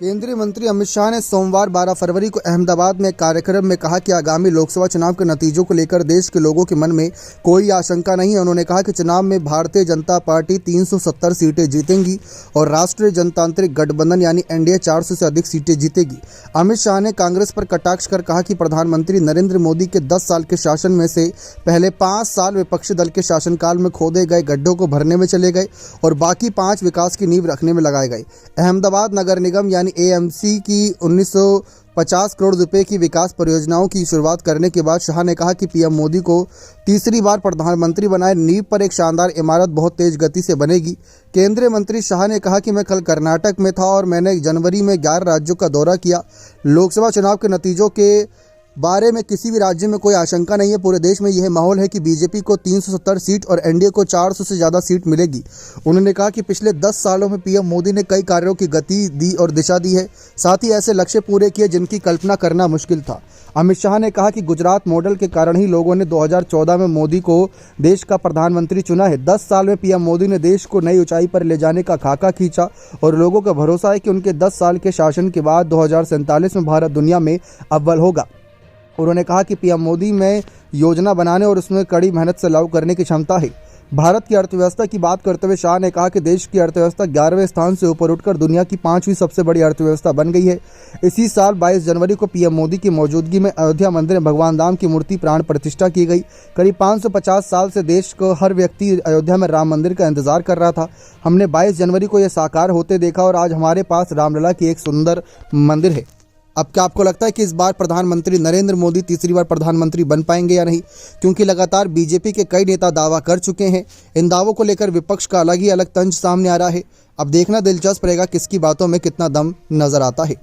केंद्रीय मंत्री अमित शाह ने सोमवार 12 फरवरी को अहमदाबाद में एक कार्यक्रम में कहा कि आगामी लोकसभा चुनाव के नतीजों को लेकर देश के लोगों के मन में कोई आशंका नहीं है। उन्होंने कहा कि चुनाव में भारतीय जनता पार्टी 370 सीटें जीतेंगी और राष्ट्रीय जनतांत्रिक गठबंधन यानी एनडीए 400 से अधिक सीटें जीतेगी। अमित शाह ने कांग्रेस पर कटाक्ष कर कहा कि प्रधानमंत्री नरेंद्र मोदी के 10 साल के शासन में से पहले 5 साल विपक्षी दल के शासनकाल में खोदे गए गड्ढों को भरने में चले गए और बाकी 5 विकास की नींव रखने में लगाए गए। अहमदाबाद नगर निगम यानी एएमसी की 1950 करोड़ रुपए की विकास परियोजनाओं की शुरुआत करने के बाद शाह ने कहा कि पीएम मोदी को तीसरी बार प्रधानमंत्री बनाए नींव पर एक शानदार इमारत बहुत तेज गति से बनेगी। केंद्रीय मंत्री शाह ने कहा कि मैं कल कर्नाटक में था और मैंने जनवरी में 11 राज्यों का दौरा किया। लोकसभा चुनाव के नतीजों के बारे में किसी भी राज्य में कोई आशंका नहीं है। पूरे देश में यह माहौल है कि बीजेपी को 370 सीट और एनडीए को 400 से ज़्यादा सीट मिलेगी। उन्होंने कहा कि पिछले 10 सालों में पीएम मोदी ने कई कार्यों की गति दी और दिशा दी है, साथ ही ऐसे लक्ष्य पूरे किए जिनकी कल्पना करना मुश्किल था। अमित शाह ने कहा कि गुजरात मॉडल के कारण ही लोगों ने 2014 में मोदी को देश का प्रधानमंत्री चुना है। 10 साल में पीएम मोदी ने देश को नई ऊंचाई पर ले जाने का खाका खींचा और लोगों का भरोसा है कि उनके 10 साल के शासन के बाद 2047 में भारत दुनिया में अव्वल होगा। उन्होंने कहा कि पीएम मोदी में योजना बनाने और उसमें कड़ी मेहनत से लागू करने की क्षमता है। भारत की अर्थव्यवस्था की बात करते हुए शाह ने कहा कि देश की अर्थव्यवस्था 11वें स्थान से ऊपर उठकर दुनिया की 5वीं सबसे बड़ी अर्थव्यवस्था बन गई है। इसी साल 22 जनवरी को पीएम मोदी की मौजूदगी में अयोध्या मंदिर में भगवान राम की मूर्ति प्राण प्रतिष्ठा की गई। करीब 550 साल से देश को हर व्यक्ति अयोध्या में राम मंदिर का इंतजार कर रहा था। हमने 22 जनवरी को यह साकार होते देखा और आज हमारे पास रामलला की एक सुंदर मंदिर है। अब क्या आपको लगता है कि इस बार प्रधानमंत्री नरेंद्र मोदी तीसरी बार प्रधानमंत्री बन पाएंगे या नहीं? क्योंकि लगातार बीजेपी के कई नेता दावा कर चुके हैं। इन दावों को लेकर विपक्ष का अलग तंज सामने आ रहा है। अब देखना दिलचस्प रहेगा किसकी बातों में कितना दम नजर आता है।